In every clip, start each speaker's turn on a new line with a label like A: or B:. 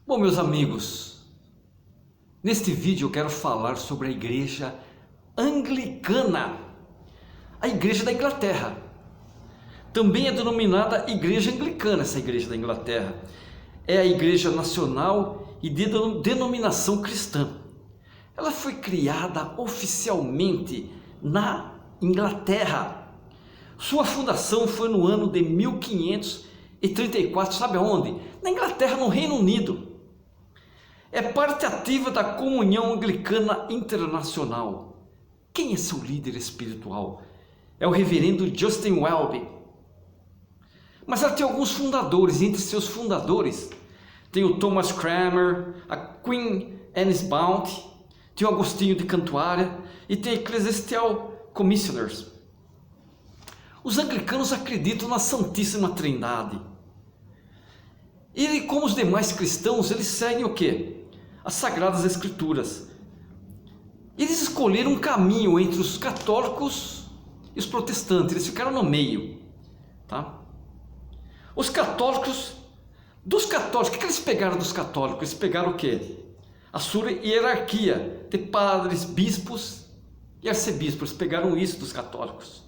A: Bom, meus amigos, neste vídeo eu quero falar sobre a igreja anglicana, a igreja da Inglaterra. Também é denominada igreja anglicana, essa igreja da Inglaterra. É a igreja nacional e de denominação cristã. Ela foi criada oficialmente na Inglaterra. Sua fundação foi no ano de 1534, sabe aonde? Na Inglaterra, no Reino Unido. É parte ativa da Comunhão Anglicana Internacional. Quem é seu líder espiritual? É o reverendo Justin Welby. Mas ela tem alguns fundadores, e entre seus fundadores tem o Thomas Cranmer, a Queen Anne's Bounty, tem o Agostinho de Cantuária e tem Ecclesiastical Commissioners. Os anglicanos acreditam na Santíssima Trindade. E como os demais cristãos, eles seguem o quê? As Sagradas Escrituras. Eles escolheram um caminho entre os católicos e os protestantes, eles ficaram no meio, tá? Os católicos, o que eles pegaram dos católicos? Eles pegaram o quê? A sua hierarquia de padres, bispos e arcebispos, eles pegaram isso dos católicos.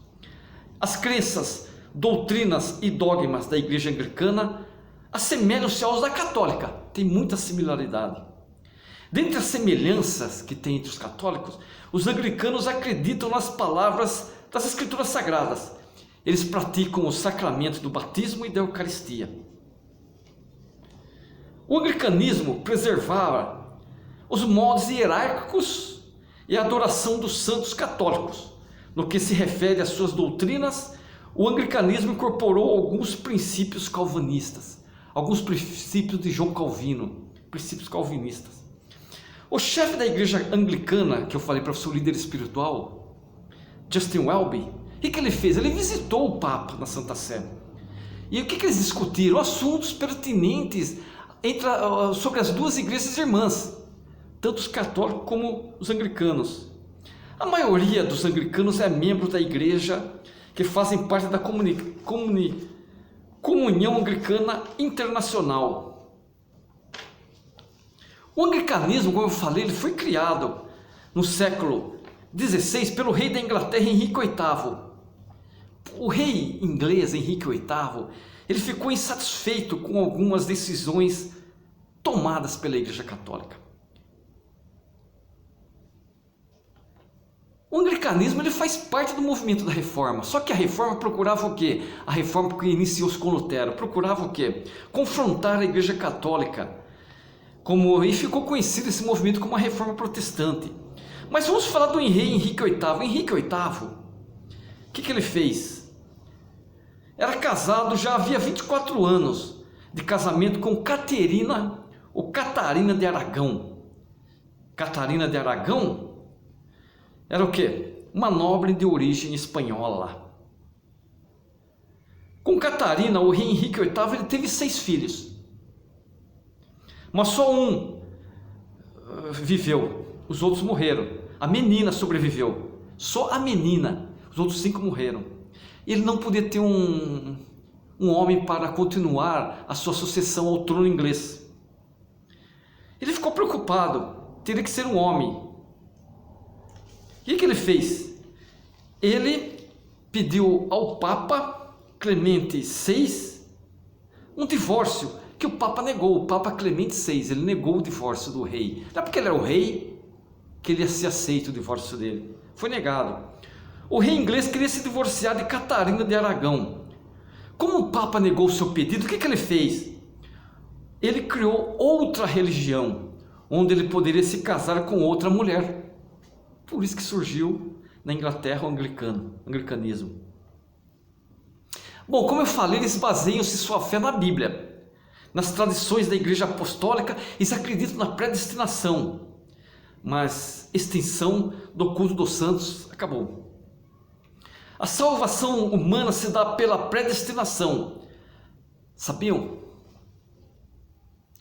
A: As crenças, doutrinas e dogmas da igreja anglicana assemelham-se aos da católica, tem muita similaridade. Dentre as semelhanças que tem entre os católicos, os anglicanos acreditam nas palavras das escrituras sagradas. Eles praticam o sacramento do batismo e da Eucaristia. O anglicanismo preservava os modos hierárquicos e a adoração dos santos católicos. No que se refere às suas doutrinas, o anglicanismo incorporou alguns princípios calvinistas, alguns princípios de João Calvino, princípios calvinistas. O chefe da igreja anglicana, que eu falei para o seu líder espiritual, Justin Welby, o que ele fez? Ele visitou o Papa na Santa Sé. E o que eles discutiram? Assuntos pertinentes sobre as duas igrejas irmãs, tanto os católicos como os anglicanos. A maioria dos anglicanos é membro da igreja que fazem parte da Comunhão Anglicana Internacional. O anglicanismo, como eu falei, ele foi criado no século XVI pelo rei da Inglaterra, Henrique VIII. O rei inglês, Henrique VIII, ele ficou insatisfeito com algumas decisões tomadas pela Igreja Católica. O anglicanismo ele faz parte do movimento da reforma, só que a reforma procurava o quê? A reforma que iniciou-se com Lutero, procurava o quê? Confrontar a Igreja Católica, e ficou conhecido esse movimento como a reforma protestante. Mas vamos falar do rei Henrique VIII. Henrique VIII, o que ele fez? Era casado, já havia 24 anos de casamento com Catarina de Aragão. Catarina de Aragão era o quê? Uma nobre de origem espanhola. Com Catarina, o rei Henrique VIII, ele teve 6 filhos. Mas só um viveu, os outros morreram. A menina sobreviveu, só a menina, os outros 5 morreram. Ele não podia ter um homem para continuar a sua sucessão ao trono inglês. Ele ficou preocupado, teria que ser um homem. O que ele fez? Ele pediu ao Papa Clemente VI um divórcio, que o Papa negou. O Papa Clemente VI, ele negou o divórcio do rei. Não é porque ele era o rei que ele ia ser aceito o divórcio dele. Foi negado. O rei inglês queria se divorciar de Catarina de Aragão. Como o Papa negou o seu pedido, o que ele fez? Ele criou outra religião, onde ele poderia se casar com outra mulher. Por isso que surgiu na Inglaterra o anglicanismo. Bom, como eu falei, eles baseiam-se sua fé na Bíblia, nas tradições da igreja apostólica. Eles acreditam na predestinação, mas extinção do culto dos santos acabou. A salvação humana se dá pela predestinação. Sabiam?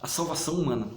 A: A salvação humana.